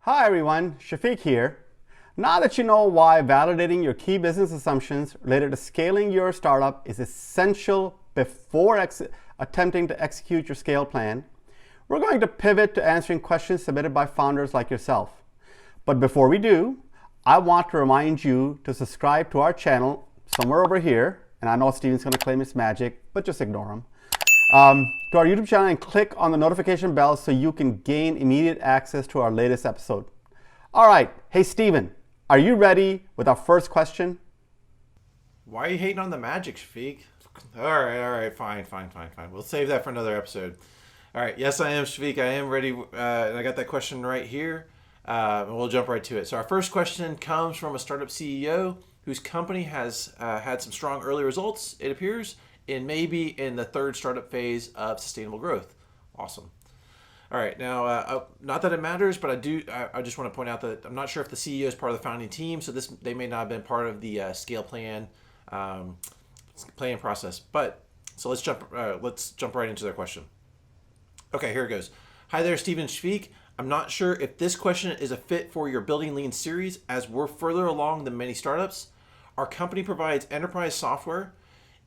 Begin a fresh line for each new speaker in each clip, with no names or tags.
Hi everyone, Shafiq here. Now that you know why validating your key business assumptions related to scaling your startup is essential before attempting to execute your scale plan, we're going to pivot to answering questions submitted by founders like yourself. But before we do, I want to remind you to subscribe to our channel somewhere over here, and I know Steven's going to claim it's magic, but just ignore him. To our YouTube channel and click on the notification bell so you can gain immediate access to our latest episode. All right, hey Steven, are you ready with our first question?
Why are you hating on the magic, Shafiq? All right, fine. We'll save that for another episode. All right, yes, I am Shafiq. I am ready, and I got that question right here, and we'll jump right to it. So our first question comes from a startup CEO whose company has had some strong early results, it appears, and maybe in the third startup phase of sustainable growth. Awesome. All right, now, not that it matters, but I just want to point out that I'm not sure if the CEO is part of the founding team, so they may not have been part of the scale plan planning process. But so let's jump right into their question. Okay, here it goes. Hi there, Steven Shafiq. I'm not sure if this question is a fit for your Building Lean series, as we're further along than many startups. Our company provides enterprise software,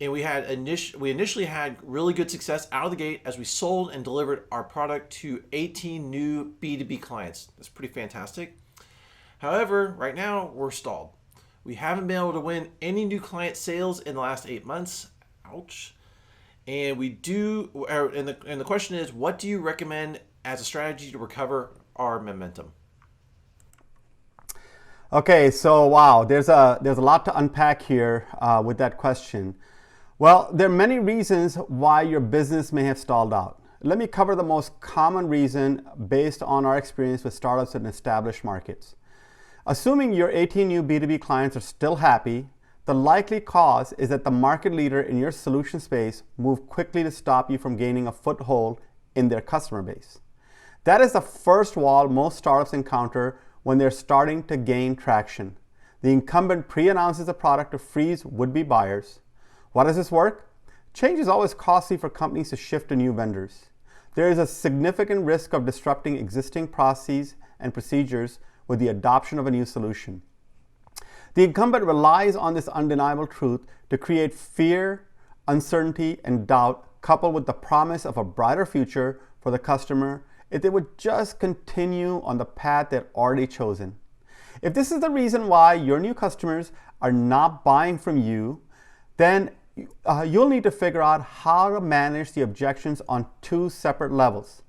and we initially had really good success out of the gate as we sold and delivered our product to 18 new B2B clients. That's pretty fantastic. However, right now we're stalled. We haven't been able to win any new client sales in the last 8 months. Ouch. And the question is, what do you recommend as a strategy to recover our momentum?
Okay, so wow, there's a lot to unpack here with that question. Well, there are many reasons why your business may have stalled out. Let me cover the most common reason based on our experience with startups in established markets. Assuming your 18 new B2B clients are still happy, the likely cause is that the market leader in your solution space moved quickly to stop you from gaining a foothold in their customer base. That is the first wall most startups encounter when they're starting to gain traction. The incumbent pre-announces a product to freeze would-be buyers. Why does this work? Change is always costly for companies to shift to new vendors. There is a significant risk of disrupting existing processes and procedures with the adoption of a new solution. The incumbent relies on this undeniable truth to create fear, uncertainty, and doubt, coupled with the promise of a brighter future for the customer if they would just continue on the path they've already chosen. If this is the reason why your new customers are not buying from you, then you'll need to figure out how to manage the objections on two separate levels.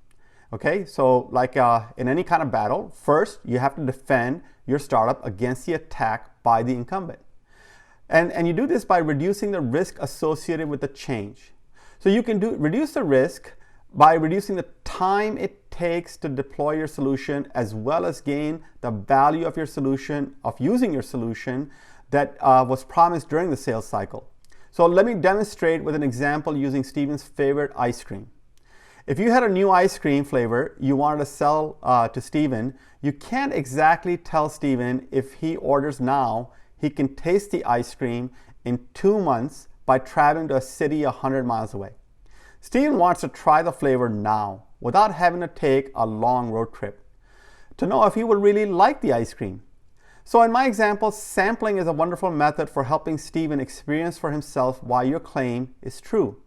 Okay, so like in any kind of battle, first you have to defend your startup against the attack by the incumbent. And you do this by reducing the risk associated with the change. So you can reduce the risk by reducing the time it takes to deploy your solution, as well as gain the value of your solution, of using your solution that was promised during the sales cycle. So let me demonstrate with an example using Steven's favorite ice cream. If you had a new ice cream flavor you wanted to sell to Steven, you can't exactly tell Steven if he orders now, he can taste the ice cream in 2 months by traveling to a city 100 miles away. Steven wants to try the flavor now without having to take a long road trip to know if he would really like the ice cream. So in my example, sampling is a wonderful method for helping Steven experience for himself why your claim is true.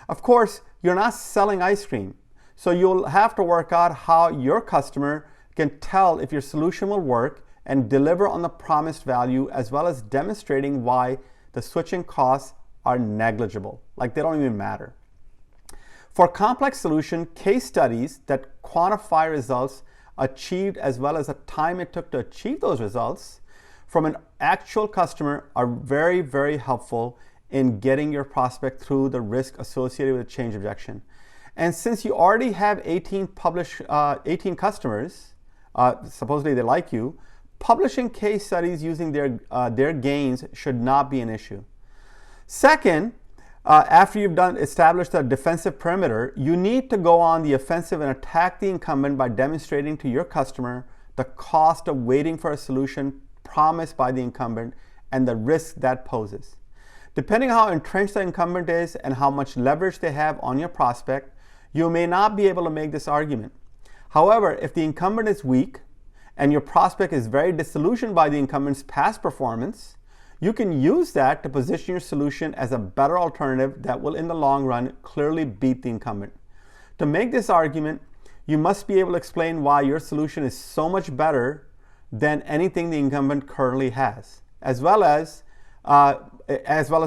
Of course, you're not selling ice cream, so you'll have to work out how your customer can tell if your solution will work and deliver on the promised value, as well as demonstrating why the switching costs are negligible, like they don't even matter. For complex solution, case studies that quantify results achieved as well as the time it took to achieve those results from an actual customer are very, very helpful in getting your prospect through the risk associated with a change objection. And since you already have 18 customers, supposedly they like you, publishing case studies using their gains should not be an issue. Second, after you've established a defensive perimeter, you need to go on the offensive and attack the incumbent by demonstrating to your customer the cost of waiting for a solution promised by the incumbent and the risk that poses. Depending on how entrenched the incumbent is and how much leverage they have on your prospect, you may not be able to make this argument. However, if the incumbent is weak and your prospect is very disillusioned by the incumbent's past performance, you can use that to position your solution as a better alternative that will, in the long run, clearly beat the incumbent. To make this argument, you must be able to explain why your solution is so much better than anything the incumbent currently has, as well as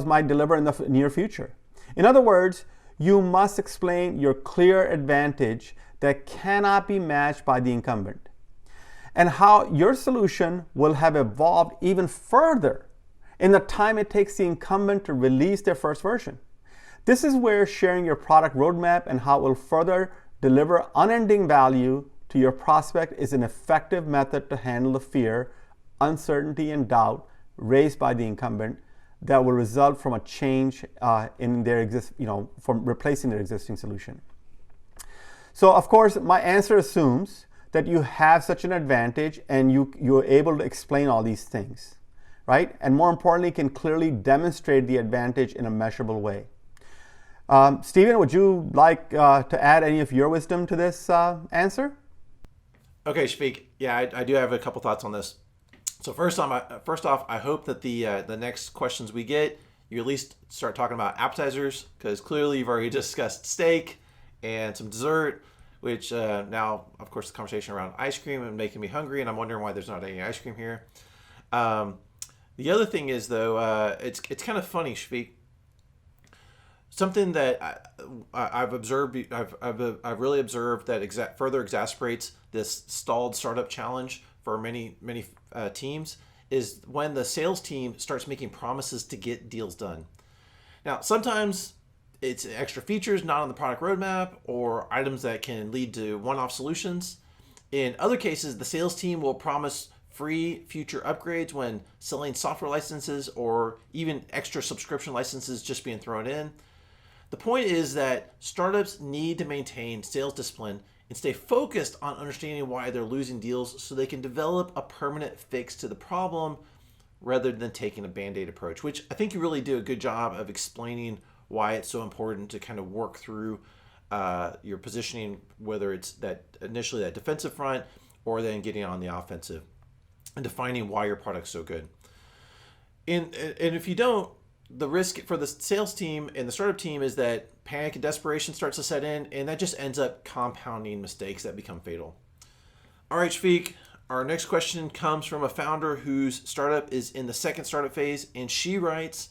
might deliver in the near future. In other words, you must explain your clear advantage that cannot be matched by the incumbent, and how your solution will have evolved even further in the time it takes the incumbent to release their first version. This is where sharing your product roadmap and how it will further deliver unending value to your prospect is an effective method to handle the fear, uncertainty, and doubt raised by the incumbent that will result from a change in their from replacing their existing solution. So, of course, my answer assumes that you have such an advantage and you're able to explain all these things, right? And more importantly, can clearly demonstrate the advantage in a measurable way. Stephen, would you like to add any of your wisdom to this answer?
Okay, Shafik. Yeah, I do have a couple thoughts on this. So first off, I hope that the next questions we get, you at least start talking about appetizers, because clearly you've already discussed steak and some dessert, which now, of course, the conversation around ice cream is making me hungry, and I'm wondering why there's not any ice cream here. The other thing is, though, it's kind of funny, Shafik. Something that I've observed, I've really observed that further exacerbates this stalled startup challenge for many teams is when the sales team starts making promises to get deals done. Now, sometimes it's extra features not on the product roadmap or items that can lead to one-off solutions. In other cases, the sales team will promise free future upgrades when selling software licenses or even extra subscription licenses just being thrown in. The point is that startups need to maintain sales discipline and stay focused on understanding why they're losing deals so they can develop a permanent fix to the problem rather than taking a Band-Aid approach, which I think you really do a good job of explaining why it's so important to kind of work through your positioning, whether it's that initially that defensive front or then getting on the offensive and defining why your product's so good. And if you don't, the risk for the sales team and the startup team is that panic and desperation starts to set in, and that just ends up compounding mistakes that become fatal. All right, Shafik, our next question comes from a founder whose startup is in the second startup phase, and she writes,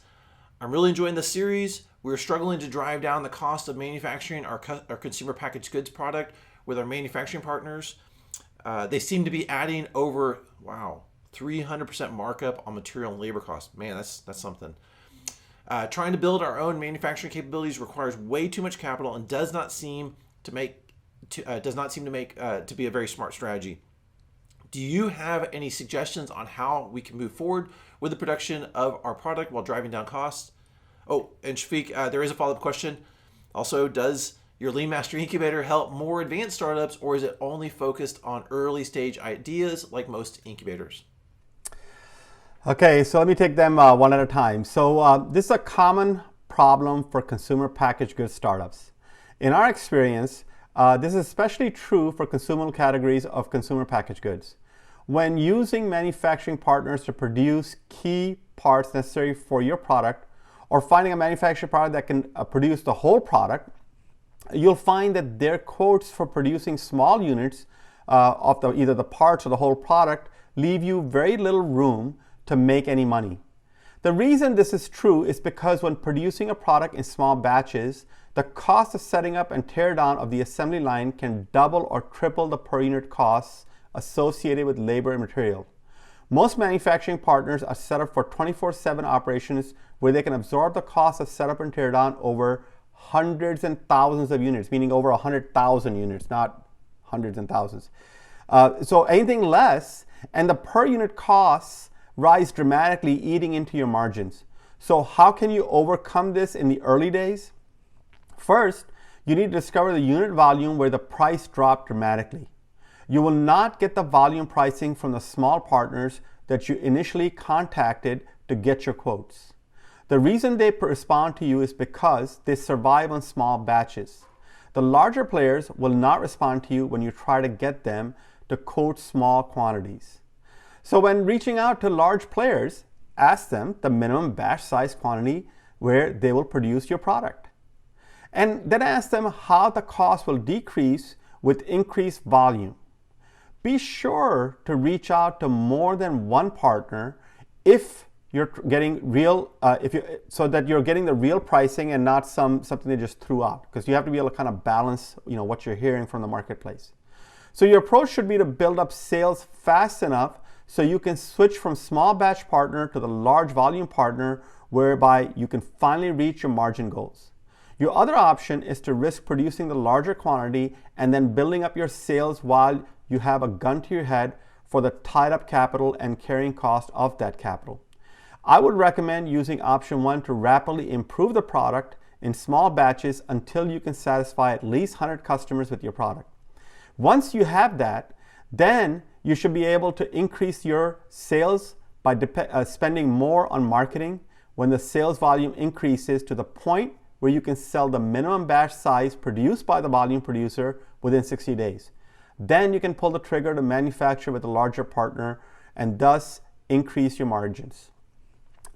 I'm really enjoying the series. We're struggling to drive down the cost of manufacturing our consumer packaged goods product with our manufacturing partners. They seem to be adding over, 300% markup on material and labor costs. Man, that's something. Trying to build our own manufacturing capabilities requires way too much capital and does not seem to be a very smart strategy. Do you have any suggestions on how we can move forward with the production of our product while driving down costs? Oh, and Shafik, there is a follow-up question. Also, does your LeanMastery Incubator help more advanced startups, or is it only focused on early stage ideas like most incubators?
Okay, so let me take them one at a time. So this is a common problem for consumer packaged goods startups. In our experience, this is especially true for consumable categories of consumer packaged goods. When using manufacturing partners to produce key parts necessary for your product, or finding a manufacturing partner that can produce the whole product, you'll find that their quotes for producing small units of either the parts or the whole product leave you very little room to make any money. The reason this is true is because when producing a product in small batches, the cost of setting up and tear down of the assembly line can double or triple the per unit costs associated with labor and material. Most manufacturing partners are set up for 24/7 operations where they can absorb the cost of setup and tear down over hundreds and thousands of units, meaning over 100,000 units, not hundreds and thousands. So anything less, and the per unit costs rise dramatically, eating into your margins. So how can you overcome this in the early days? First, you need to discover the unit volume where the price dropped dramatically. You will not get the volume pricing from the small partners that you initially contacted to get your quotes. The reason they respond to you is because they survive on small batches. The larger players will not respond to you when you try to get them to quote small quantities. So when reaching out to large players, ask them the minimum batch size quantity where they will produce your product. And then ask them how the cost will decrease with increased volume. Be sure to reach out to more than one partner if you're getting so that you're getting the real pricing and not something they just threw out, because you have to be able to kind of balance what you're hearing from the marketplace. So your approach should be to build up sales fast enough so you can switch from small batch partner to the large volume partner, whereby you can finally reach your margin goals. Your other option is to risk producing the larger quantity and then building up your sales while you have a gun to your head for the tied up capital and carrying cost of that capital. I would recommend using option 1 to rapidly improve the product in small batches until you can satisfy at least 100 customers with your product. Once you have that, then you should be able to increase your sales by spending more on marketing when the sales volume increases to the point where you can sell the minimum batch size produced by the volume producer within 60 days. Then you can pull the trigger to manufacture with a larger partner and thus increase your margins.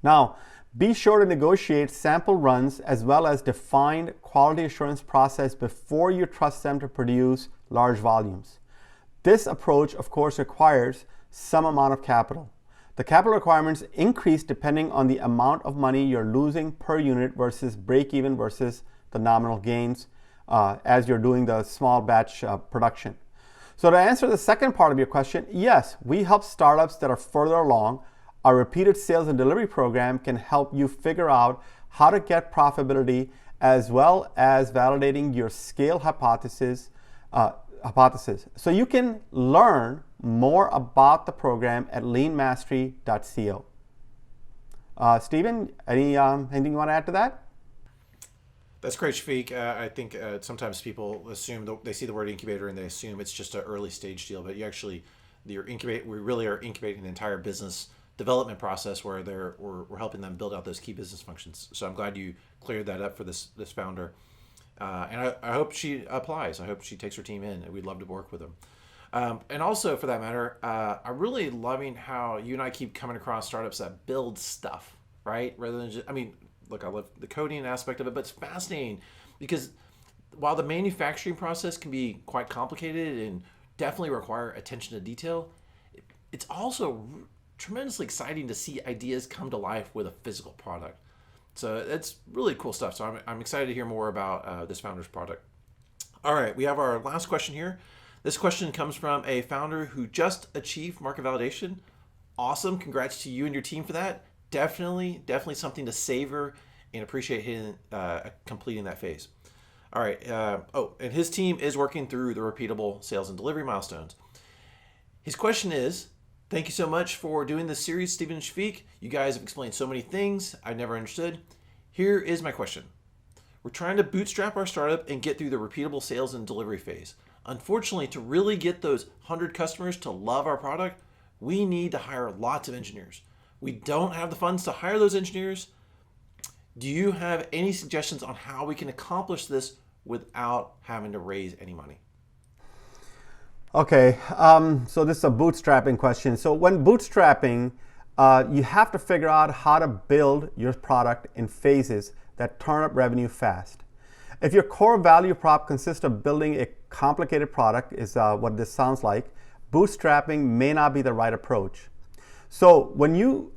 Now, be sure to negotiate sample runs as well as defined quality assurance process before you trust them to produce large volumes. This approach, of course, requires some amount of capital. The capital requirements increase depending on the amount of money you're losing per unit versus break even versus the nominal gains as you're doing the small batch production. So to answer the second part of your question, yes, we help startups that are further along. Our repeated sales and delivery program can help you figure out how to get profitability as well as validating your scale hypothesis. So you can learn more about the program at LeanMastery.co. Stephen, anything you want to add to that?
That's great, Shafiq. I think sometimes people assume they see the word incubator and they assume it's just an early stage deal, but we really are incubating the entire business development process where we're helping them build out those key business functions. So I'm glad you cleared that up for this founder. And I hope she applies. I hope she takes her team in. We'd love to work with them. And also, for that matter, I'm really loving how you and I keep coming across startups that build stuff, right? Rather than just, look, I love the coding aspect of it, but it's fascinating because while the manufacturing process can be quite complicated and definitely require attention to detail, it's also tremendously exciting to see ideas come to life with a physical product. So it's really cool stuff. So I'm excited to hear more about this founder's product. All right, we have our last question here. This question comes from a founder who just achieved market validation. Awesome. Congrats to you and your team for that. Definitely something to savor and appreciate completing that phase. All right. And his team is working through the repeatable sales and delivery milestones. His question is, thank you so much for doing this series, Stephen and Shafiq. You guys have explained so many things I've never understood. Here is my question. We're trying to bootstrap our startup and get through the repeatable sales and delivery phase. Unfortunately, to really get those 100 customers to love our product, we need to hire lots of engineers. We don't have the funds to hire those engineers. Do you have any suggestions on how we can accomplish this without having to raise any money?
Okay, so this is a bootstrapping question. So when bootstrapping, you have to figure out how to build your product in phases that turn up revenue fast. If your core value prop consists of building a complicated product, is what this sounds like, bootstrapping may not be the right approach. So when you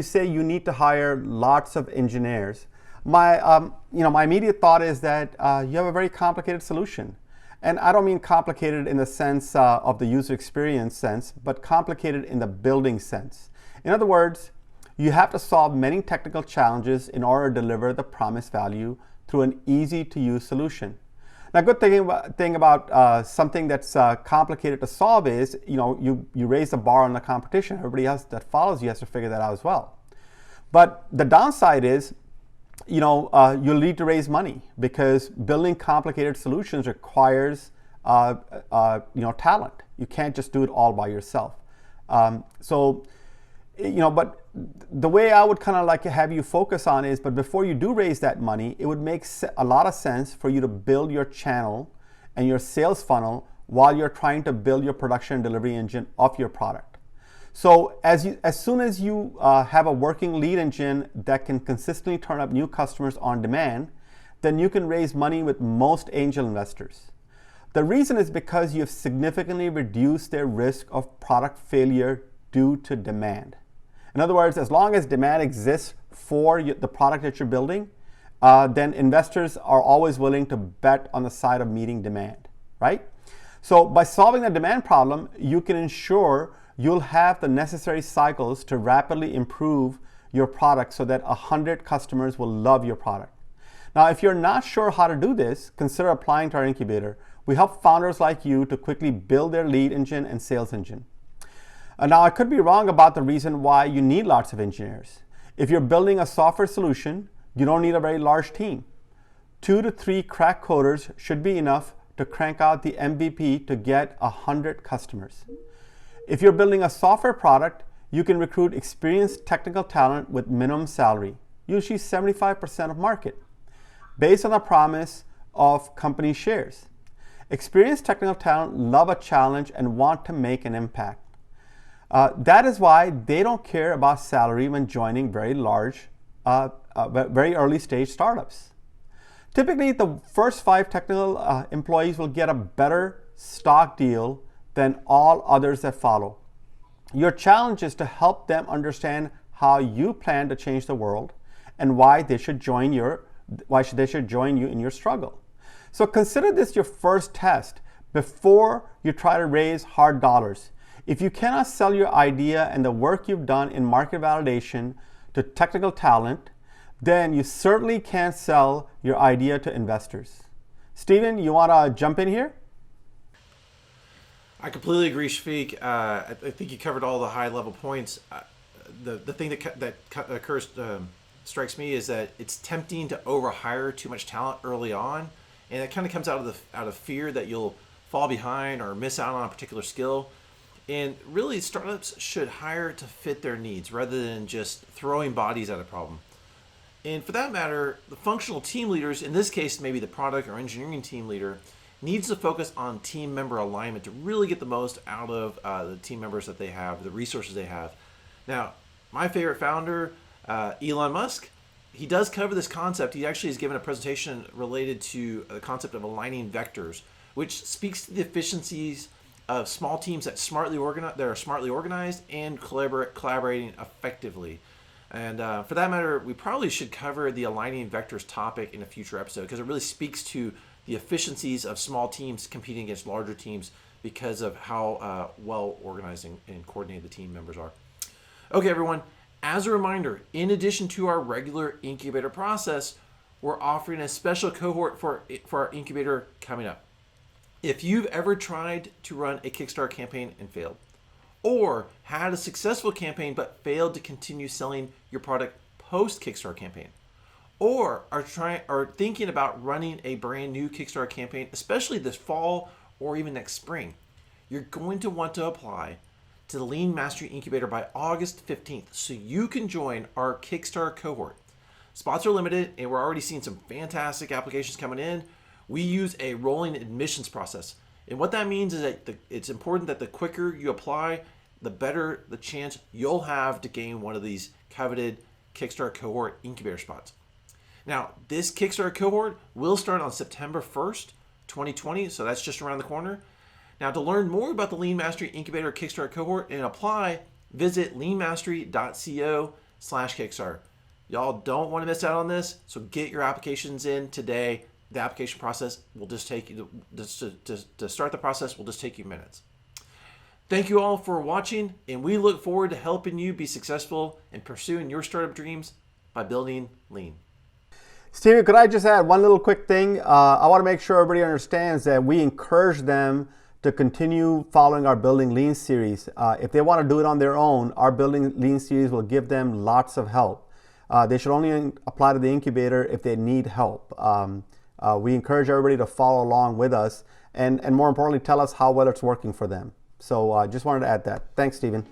say you need to hire lots of engineers, my immediate thought is that you have a very complicated solution. And I don't mean complicated in the sense of the user experience sense, but complicated in the building sense. In other words, you have to solve many technical challenges in order to deliver the promised value through an easy to use solution. Now, good thing about something that's complicated to solve is, you raise the bar on the competition. Everybody else that follows you has to figure that out as well. But the downside is, you'll need to raise money because building complicated solutions requires, talent. You can't just do it all by yourself. But the way I would kind of like to have you focus on is, but before you do raise that money, it would make a lot of sense for you to build your channel and your sales funnel while you're trying to build your production and delivery engine of your product. So as soon as you have a working lead engine that can consistently turn up new customers on demand, then you can raise money with most angel investors. The reason is because you have significantly reduced their risk of product failure due to demand. In other words, as long as demand exists for the product that you're building, then investors are always willing to bet on the side of meeting demand, right? So by solving the demand problem, you can ensure you'll have the necessary cycles to rapidly improve your product so that 100 customers will love your product. Now, if you're not sure how to do this, consider applying to our incubator. We help founders like you to quickly build their lead engine and sales engine. Now, I could be wrong about the reason why you need lots of engineers. If you're building a software solution, you don't need a very large team. 2 to 3 crack coders should be enough to crank out the MVP to get 100 customers. If you're building a software product, you can recruit experienced technical talent with minimum salary, usually 75% of market, based on the promise of company shares. Experienced technical talent love a challenge and want to make an impact. That is why they don't care about salary when joining very large, very early stage startups. Typically, the first 5 technical employees will get a better stock deal than all others that follow. Your challenge is to help them understand how you plan to change the world and why they should join you in your struggle. So consider this your first test before you try to raise hard dollars. If you cannot sell your idea and the work you've done in market validation to technical talent, then you certainly can't sell your idea to investors. Steven, you want to jump in here?
I completely agree, Shafiq. I think you covered all the high-level points. The thing that occurs strikes me is that it's tempting to overhire too much talent early on, and it kind of comes out of fear that you'll fall behind or miss out on a particular skill. And really, startups should hire to fit their needs rather than just throwing bodies at a problem. And for that matter, the functional team leaders, in this case, maybe the product or engineering team leader, needs to focus on team member alignment to really get the most out of the team members that they have, the resources they have. Now, my favorite founder, Elon Musk, he does cover this concept. He actually has given a presentation related to the concept of aligning vectors, which speaks to the efficiencies of small teams that are smartly organized and collaborating effectively. And for that matter, we probably should cover the aligning vectors topic in a future episode because it really speaks to the efficiencies of small teams competing against larger teams because of how well organized and coordinated the team members are. Okay, everyone. As a reminder, in addition to our regular incubator process, we're offering a special cohort for our incubator coming up. If you've ever tried to run a Kickstarter campaign and failed, or had a successful campaign but failed to continue selling your product post Kickstarter campaign, or are thinking about running a brand new Kickstarter campaign, especially this fall or even next spring, you're going to want to apply to the LeanMastery Incubator by August 15th so you can join our Kickstarter cohort. Spots are limited and we're already seeing some fantastic applications coming in. We use a rolling admissions process. And what that means is that it's important that the quicker you apply, the better the chance you'll have to gain one of these coveted Kickstarter cohort incubator spots. Now, this Kickstarter cohort will start on September 1st, 2020, so that's just around the corner. Now, to learn more about the LeanMastery Incubator Kickstarter cohort and apply, visit leanmastery.co/Kickstarter. Y'all don't want to miss out on this, so get your applications in today. The application process will just take you, to start the process will just take you minutes. Thank you all for watching, and we look forward to helping you be successful in pursuing your startup dreams by building Lean.
Steven, could I just add one little quick thing? I want to make sure everybody understands that we encourage them to continue following our Building Lean series. If they want to do it on their own, our Building Lean series will give them lots of help. They should only apply to the incubator if they need help. We encourage everybody to follow along with us and more importantly, tell us how well it's working for them. So just wanted to add that. Thanks, Steven.